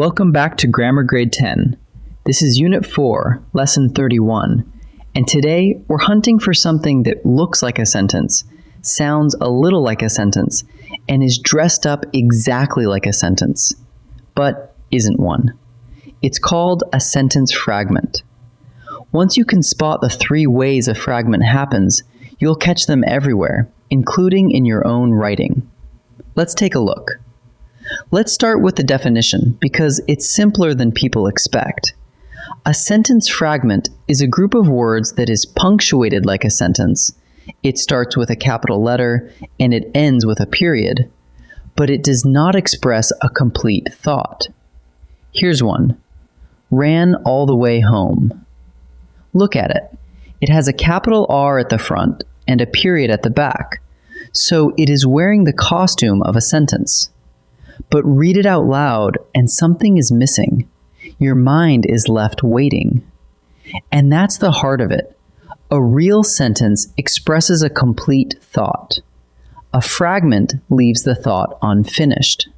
Welcome back to Grammar Grade 10. This is Unit 4, Lesson 31, and today we're hunting for something that looks like a sentence, sounds a little like a sentence, and is dressed up exactly like a sentence, but isn't one. It's called a sentence fragment. Once you can spot the 3 ways a fragment happens, you'll catch them everywhere, including in your own writing. Let's take a look. Let's start with the definition because it's simpler than people expect. A sentence fragment is a group of words that is punctuated like a sentence. It starts with a capital letter and it ends with a period, but it does not express a complete thought. Here's one. Ran all the way home. Look at it. It has a capital R at the front and a period at the back, so it is wearing the costume of a sentence. But read it out loud and something is missing. Your mind is left waiting. And that's the heart of it. A real sentence expresses a complete thought. A fragment leaves the thought unfinished.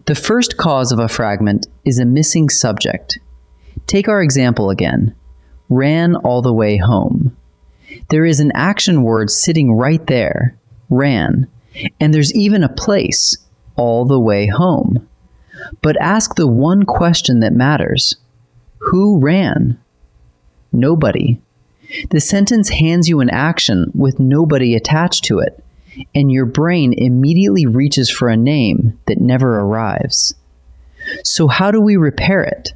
The first cause of a fragment is a missing subject. Take our example again. Ran all the way home. There is an action word sitting right there, ran, and there's even a place, all the way home. But ask the one question that matters. Who ran? Nobody. The sentence hands you an action with nobody attached to it, and your brain immediately reaches for a name that never arrives. So how do we repair it?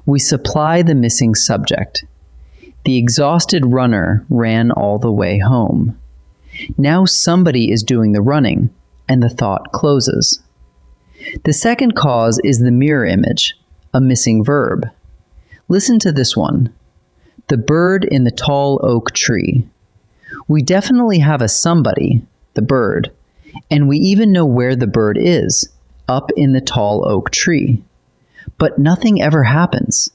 We supply the missing subject. The exhausted runner ran all the way home. Now somebody is doing the running, and the thought closes. The second cause is the mirror image, a missing verb. Listen to this one. The bird in the tall oak tree. We definitely have a somebody, the bird, and we even know where the bird is, up in the tall oak tree. But nothing ever happens.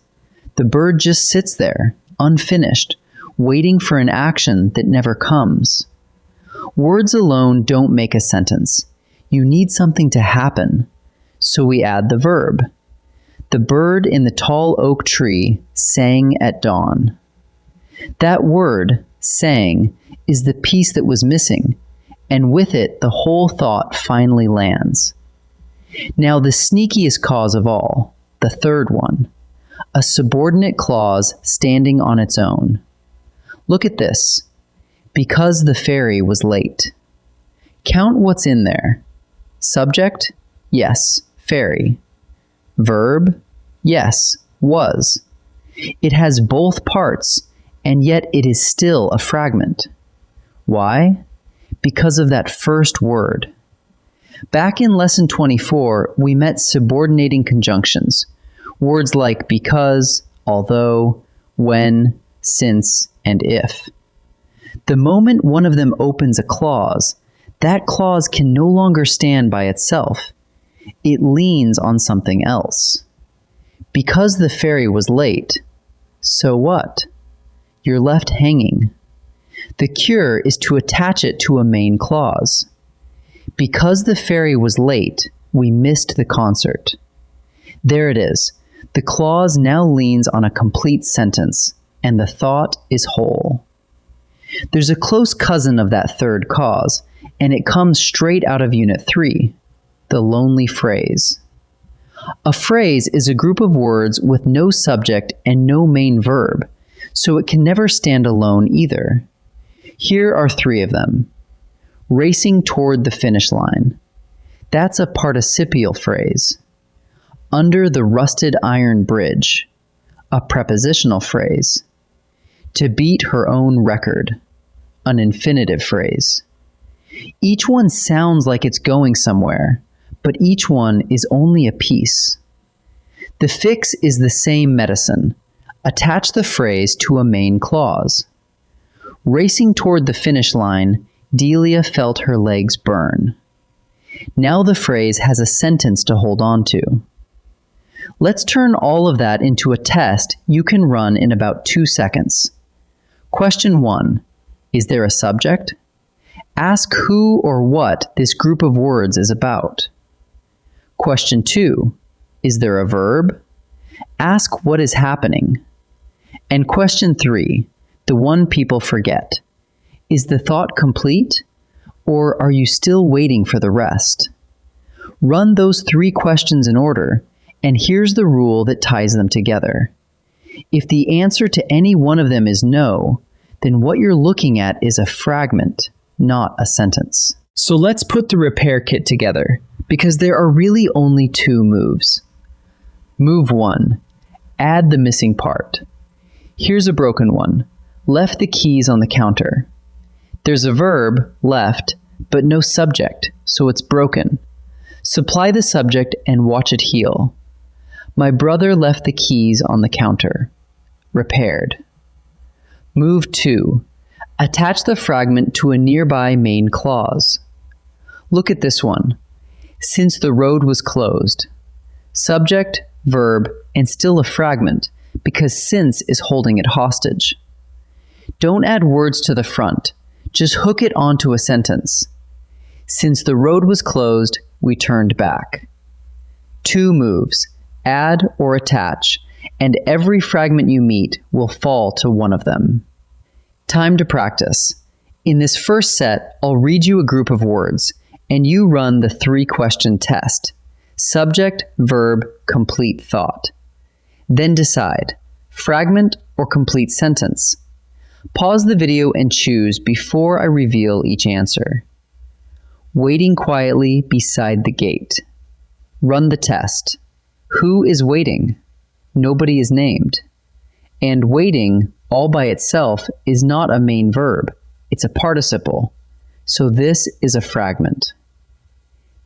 The bird just sits there, unfinished, waiting for an action that never comes. Words alone don't make a sentence. You need something to happen. So we add the verb. The bird in the tall oak tree sang at dawn. That word, sang, is the piece that was missing, and with it the whole thought finally lands. Now the sneakiest cause of all, the third one. A subordinate clause standing on its own. Look at this. Because the ferry was late. Count what's in there. Subject? Yes, ferry. Verb? Yes, was. It has both parts, and yet it is still a fragment. Why? Because of that first word. Back in Lesson 24, we met subordinating conjunctions. Words like because, although, when, since, and if. The moment one of them opens a clause, that clause can no longer stand by itself. It leans on something else. Because the ferry was late, so what? You're left hanging. The cure is to attach it to a main clause. Because the ferry was late, we missed the concert. There it is. The clause now leans on a complete sentence, and the thought is whole. There's a close cousin of that third cause, and it comes straight out of Unit 3, the lonely phrase. A phrase is a group of words with no subject and no main verb, so it can never stand alone either. Here are 3 of them. Racing toward the finish line. That's a participial phrase. Under the rusted iron bridge, a prepositional phrase. To beat her own record, an infinitive phrase. Each one sounds like it's going somewhere, but each one is only a piece. The fix is the same medicine. Attach the phrase to a main clause. Racing toward the finish line, Delia felt her legs burn. Now the phrase has a sentence to hold on to. Let's turn all of that into a test you can run in about 2 seconds. Question 1. Is there a subject? Ask who or what this group of words is about. Question 2. Is there a verb? Ask what is happening. And question 3, the one people forget. Is the thought complete, or are you still waiting for the rest? Run those 3 questions in order, and here's the rule that ties them together. If the answer to any one of them is no, then what you're looking at is a fragment, not a sentence. So let's put the repair kit together, because there are really only 2 moves. Move 1. Add the missing part. Here's a broken one. Left the keys on the counter. There's a verb, left, but no subject, so it's broken. Supply the subject and watch it heal. My brother left the keys on the counter. Repaired. Move 2. Attach the fragment to a nearby main clause. Look at this one. Since the road was closed. Subject, verb, and still a fragment, because since is holding it hostage. Don't add words to the front. Just hook it onto a sentence. Since the road was closed, we turned back. 2 moves. Add or attach, and every fragment you meet will fall to one of them. Time to practice. In this first set, I'll read you a group of words, and you run the 3-question test. Subject, verb, complete thought. Then decide, fragment or complete sentence. Pause the video and choose before I reveal each answer. Waiting quietly beside the gate. Run the test. Who is waiting? Nobody is named. And waiting, all by itself, is not a main verb. It's a participle. So this is a fragment.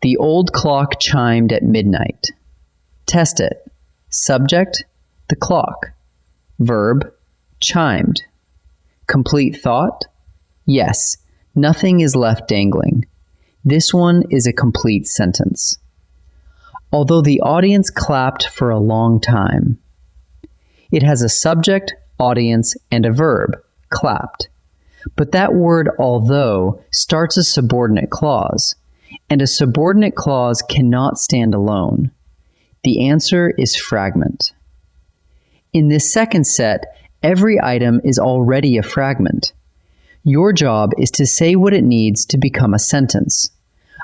The old clock chimed at midnight. Test it. Subject, the clock. Verb, chimed. Complete thought? Yes, nothing is left dangling. This one is a complete sentence. Although the audience clapped for a long time. It has a subject, audience, and a verb, clapped. But that word although starts a subordinate clause, and a subordinate clause cannot stand alone. The answer is fragment. In this second set, every item is already a fragment. Your job is to say what it needs to become a sentence,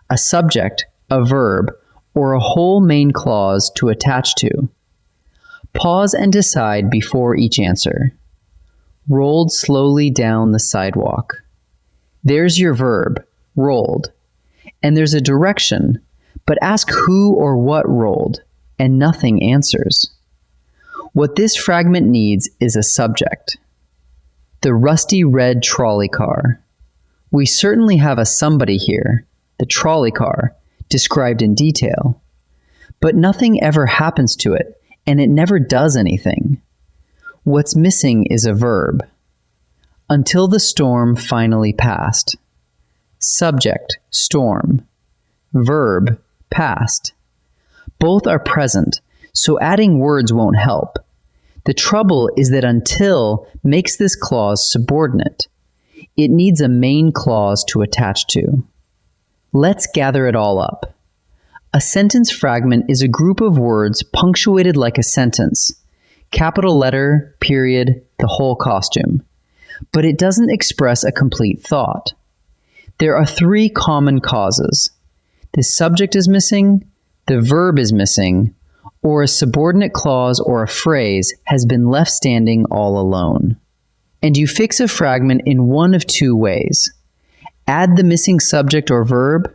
a subject, a verb, or a whole main clause to attach to. Pause and decide before each answer. Rolled slowly down the sidewalk. There's your verb, rolled. And there's a direction, but ask who or what rolled, and nothing answers. What this fragment needs is a subject. The rusty red trolley car. We certainly have a somebody here, the trolley car, described in detail. But nothing ever happens to it, and it never does anything. What's missing is a verb. Until the storm finally passed. Subject, storm. Verb, past. Both are present, so adding words won't help. The trouble is that until makes this clause subordinate. It needs a main clause to attach to. Let's gather it all up. A sentence fragment is a group of words punctuated like a sentence. Capital letter, period, the whole costume. But it doesn't express a complete thought. There are 3 common causes. The subject is missing, the verb is missing, or a subordinate clause or a phrase has been left standing all alone. And you fix a fragment in one of 2 ways. Add the missing subject or verb,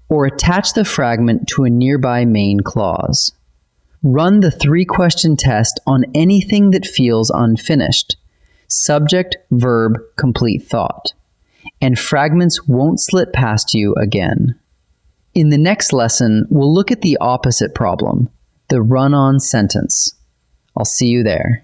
or attach the fragment to a nearby main clause. Run the 3-question test on anything that feels unfinished. Subject, verb, complete thought. And fragments won't slip past you again. In the next lesson, we'll look at the opposite problem, the run-on sentence. I'll see you there.